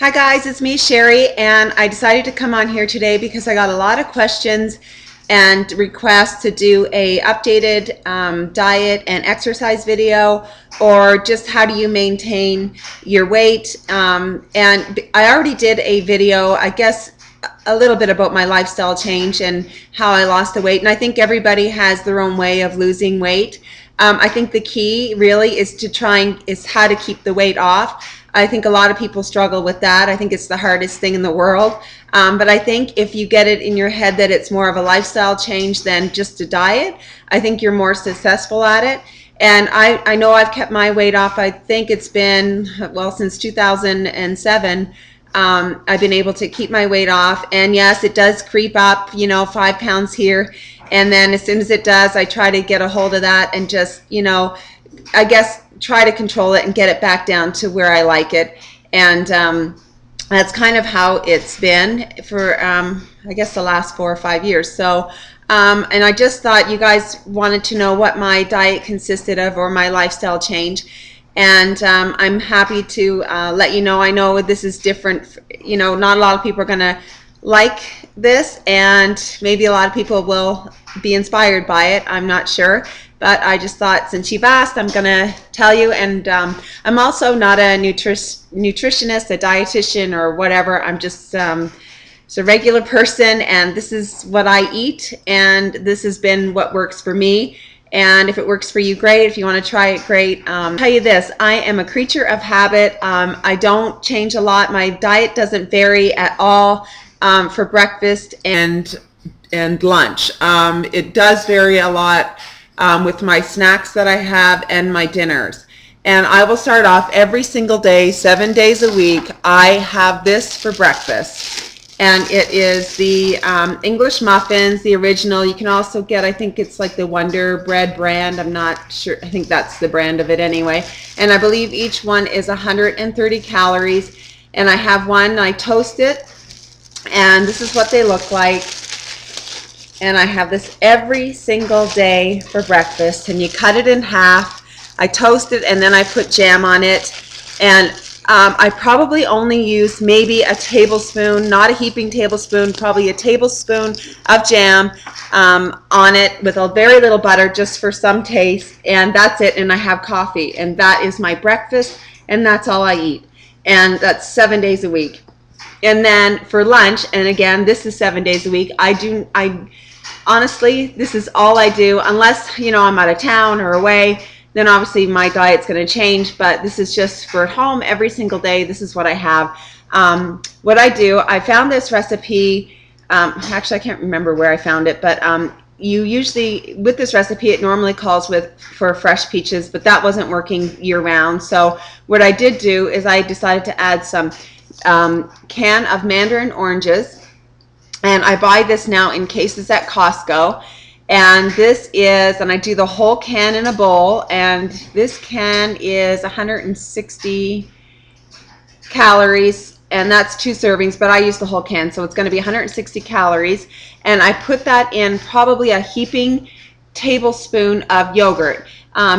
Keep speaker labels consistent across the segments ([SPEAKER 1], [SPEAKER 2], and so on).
[SPEAKER 1] Hi guys, it's me Sherry, and I decided to come on here today because I got a lot of questions and requests to do a updated diet and exercise video, or just how do you maintain your weight. And I already did a video, I guess a little bit about my lifestyle change and how I lost the weight, and I think everybody has their own way of losing weight. I think the key really is how to keep the weight off. I think a lot of people struggle with that. I think it's the hardest thing in the world. But I think if you get it in your head that it's more of a lifestyle change than just a diet, I think you're more successful at it. And I know I've kept my weight off. I think it's been, well, since 2007. I've been able to keep my weight off. And yes, it does creep up, 5 pounds here. And then as soon as it does, I try to get a hold of that and just, I guess, try to control it and get it back down to where I like it. And that's kind of how it's been for I guess the last 4 or 5 years. So and I just thought you guys wanted to know what my diet consisted of, or my lifestyle change. And I'm happy to let you know. I know this is different, not a lot of people are gonna like this, and maybe a lot of people will be inspired by it, I'm not sure. But I just thought, since you've asked, I'm going to tell you. And I'm also not a nutritionist, a dietitian, or whatever. I'm just a regular person, and this is what I eat, and this has been what works for me. And if it works for you, great. If you want to try it, great. I'll tell you this, I am a creature of habit. I don't change a lot. My diet doesn't vary at all for breakfast and lunch. It does vary a lot with my snacks that I have and my dinners. And I will start off every single day, 7 days a week. I have this for breakfast. And it is the English muffins, the original. You can also get, I think it's like the Wonder Bread brand. I'm not sure. I think that's the brand of it anyway. And I believe each one is 130 calories. And I have one, I toast it. And this is what they look like. And I have this every single day for breakfast. And you cut it in half. I toast it, and then I put jam on it. And I probably only use maybe a tablespoon, not a heaping tablespoon, probably a tablespoon of jam on it with a very little butter, just for some taste. And that's it. And I have coffee. And that is my breakfast. And that's all I eat. And that's 7 days a week. And then for lunch, and again, this is 7 days a week, honestly, this is all I do, unless, I'm out of town or away. Then obviously my diet's going to change, but this is just for at home every single day. This is what I have. What I do, I found this recipe, actually I can't remember where I found it, but you usually, with this recipe, it normally calls for fresh peaches, but that wasn't working year round. So what I did do is I decided to add some can of mandarin oranges. And I buy this now in cases at Costco. And this is, and I do the whole can in a bowl. And this can is 160 calories. And that's 2 servings, but I use the whole can. So it's going to be 160 calories. And I put that in probably a heaping tablespoon of yogurt.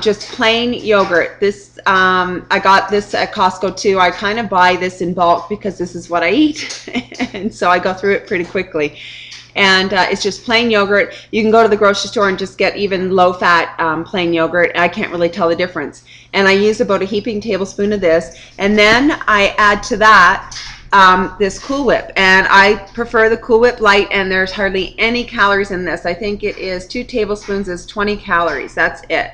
[SPEAKER 1] Just plain yogurt. This I got this at Costco too. I kind of buy this in bulk because this is what I eat, and so I go through it pretty quickly. And it's just plain yogurt. You can go to the grocery store and just get even low-fat plain yogurt. I can't really tell the difference. And I use about a heaping tablespoon of this, and then I add to that this Cool Whip, and I prefer the Cool Whip Light, and there's hardly any calories in this. I think it is 2 tablespoons is 20 calories. That's it.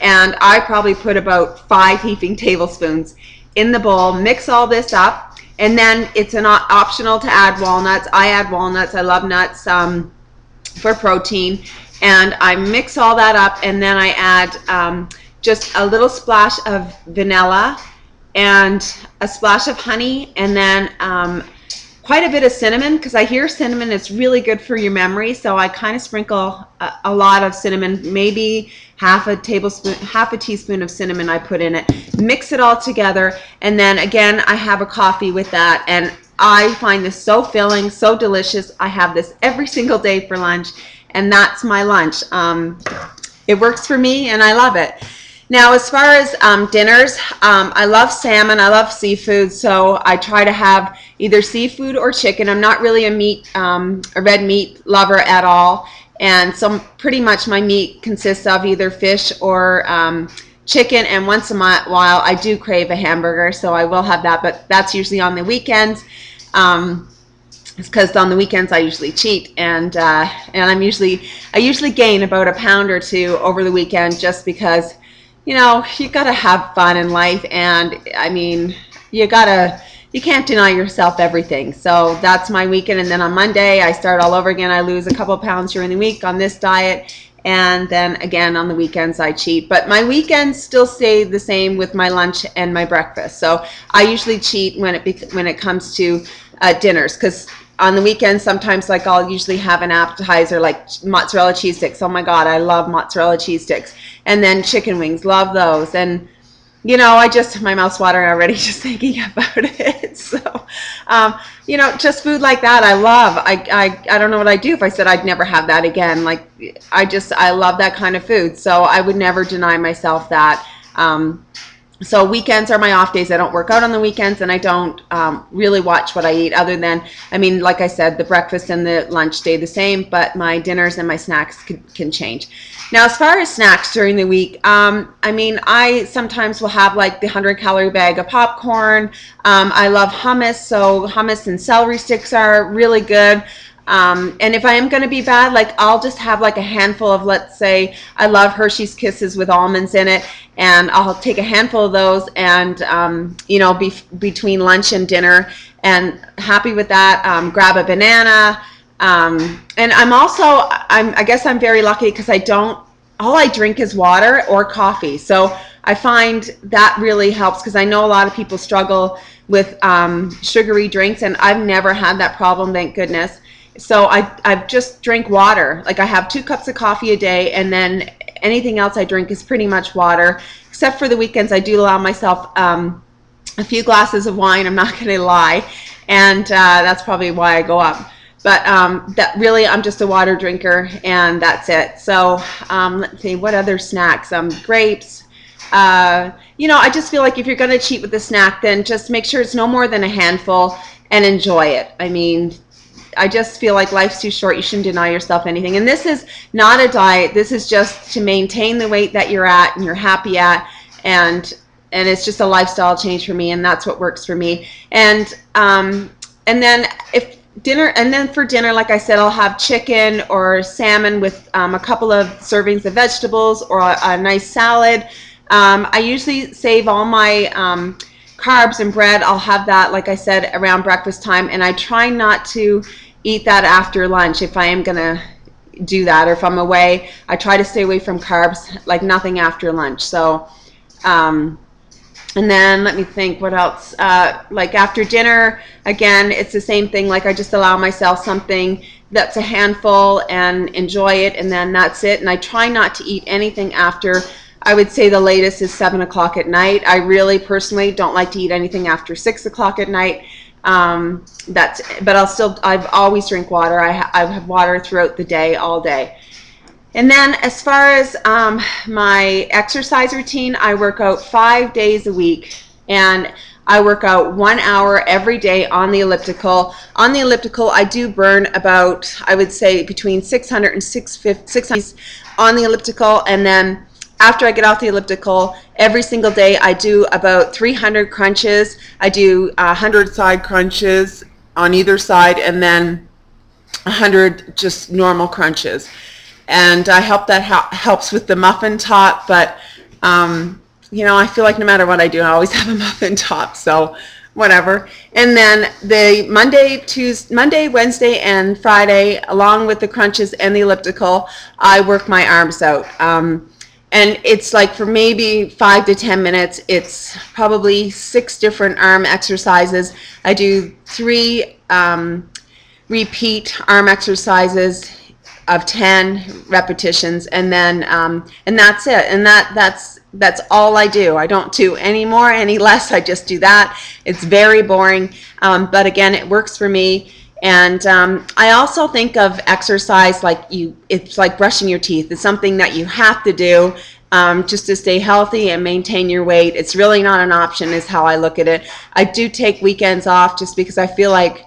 [SPEAKER 1] And I probably put about 5 heaping tablespoons in the bowl, mix all this up, and then it's optional to add walnuts. I add walnuts. I love nuts for protein. And I mix all that up, and then I add just a little splash of vanilla and a splash of honey, and then quite a bit of cinnamon, because I hear cinnamon is really good for your memory. So I kind of sprinkle a lot of cinnamon, maybe half a teaspoon of cinnamon I put in it. Mix it all together, and then again I have a coffee with that, and I find this so filling, so delicious. I have this every single day for lunch, and that's my lunch. It works for me, and I love it. Now, as far as dinners, I love salmon. I love seafood, so I try to have either seafood or chicken. I'm not really a red meat lover at all, and so pretty much my meat consists of either fish or chicken. And once in a while, I do crave a hamburger, so I will have that. But that's usually on the weekends. It's because on the weekends I usually cheat, and I usually gain about a pound or two over the weekend, just because, you know, you gotta have fun in life, and I mean, you can't deny yourself everything. So that's my weekend, and then on Monday I start all over again. I lose a couple pounds during the week on this diet, and then again on the weekends I cheat. But my weekends still stay the same with my lunch and my breakfast. So I usually cheat when it comes to dinners, because on the weekends sometimes, like, I'll usually have an appetizer like mozzarella cheese sticks. Oh my God, I love mozzarella cheese sticks. And then chicken wings, love those. And you know, my mouth's watering already just thinking about it. So, you know, just food like that I love. I don't know what I'd do if I said I'd never have that again. Like, I love that kind of food. So I would never deny myself that. So weekends are my off days. I don't work out on the weekends, and I don't really watch what I eat, other than, I mean, like I said, the breakfast and the lunch stay the same, but my dinners and my snacks can change. Now, as far as snacks during the week, I mean, I sometimes will have like the 100-calorie bag of popcorn. I love hummus, so hummus and celery sticks are really good. And if I am going to be bad, like, I'll just have like a handful of, let's say, I love Hershey's Kisses with almonds in it, and I'll take a handful of those, and you know, between lunch and dinner, and happy with that. Grab a banana, and I guess I'm very lucky, because all I drink is water or coffee. So I find that really helps, because I know a lot of people struggle with sugary drinks, and I've never had that problem, thank goodness. So I just drink water. Like, I have 2 cups of coffee a day, and then anything else I drink is pretty much water. Except for the weekends, I do allow myself a few glasses of wine, I'm not going to lie. And that's probably why I go up. But that really, I'm just a water drinker, and that's it. So let's see, what other snacks? Grapes. You know, I just feel like if you're going to cheat with the snack, then just make sure it's no more than a handful and enjoy it. I mean, I just feel like life's too short. You shouldn't deny yourself anything. And this is not a diet. This is just to maintain the weight that you're at and you're happy at, and it's just a lifestyle change for me, and that's what works for me. And then for dinner, like I said, I'll have chicken or salmon with a couple of servings of vegetables, or a nice salad. I usually save all my carbs and bread. I'll have that, like I said, around breakfast time, and I try not to eat that after lunch if I am gonna do that, or if I'm away. I try to stay away from carbs, like nothing after lunch. So and then let me think, what else? Like after dinner, again, it's the same thing. Like, I just allow myself something that's a handful and enjoy it, and then that's it. And I try not to eat anything after, I would say the latest is 7 o'clock at night. I really personally don't like to eat anything after 6 o'clock at night. But I've always drink water. I have water throughout the day, all day. And then as far as my exercise routine, I work out 5 days a week, and I work out 1 hour every day on the elliptical. On the elliptical, I do burn about, I would say, between 600 and 600 on the elliptical, and then after I get off the elliptical, every single day I do about 300 crunches. I do 100 side crunches on either side, and then 100 just normal crunches. And I hope that helps with the muffin top, but you know, I feel like no matter what I do, I always have a muffin top, so whatever. And then the Monday, Wednesday, and Friday, along with the crunches and the elliptical, I work my arms out. And it's like, for maybe 5 to 10 minutes, it's probably 6 different arm exercises. I do 3 repeat arm exercises of 10 repetitions, and then and that's it. And that's all I do. I don't do any more, any less. I just do that. It's very boring, but again, it works for me. And I also think of exercise like it's like brushing your teeth. It's something that you have to do. just to stay healthy and maintain your weight. It's really not an option is how I look at it. I do take weekends off just because I feel like,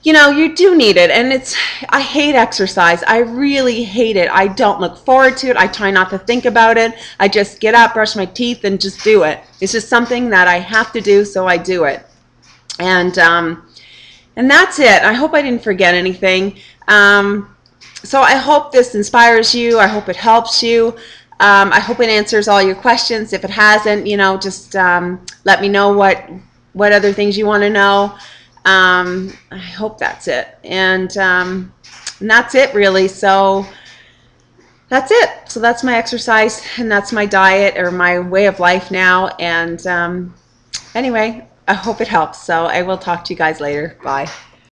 [SPEAKER 1] you know, you do need it. And I hate exercise. I really hate it. I don't look forward to it. I try not to think about it. I just get up, brush my teeth, and just do it. It's just something that I have to do, so I do it. And that's it. I hope I didn't forget anything. So I hope this inspires you. I hope it helps you. I hope it answers all your questions. If it hasn't, you know, just let me know what other things you want to know. I hope that's it. And that's it, really. So that's it. So that's my exercise, and that's my diet, or my way of life now. And anyway, I hope it helps. So I will talk to you guys later. Bye.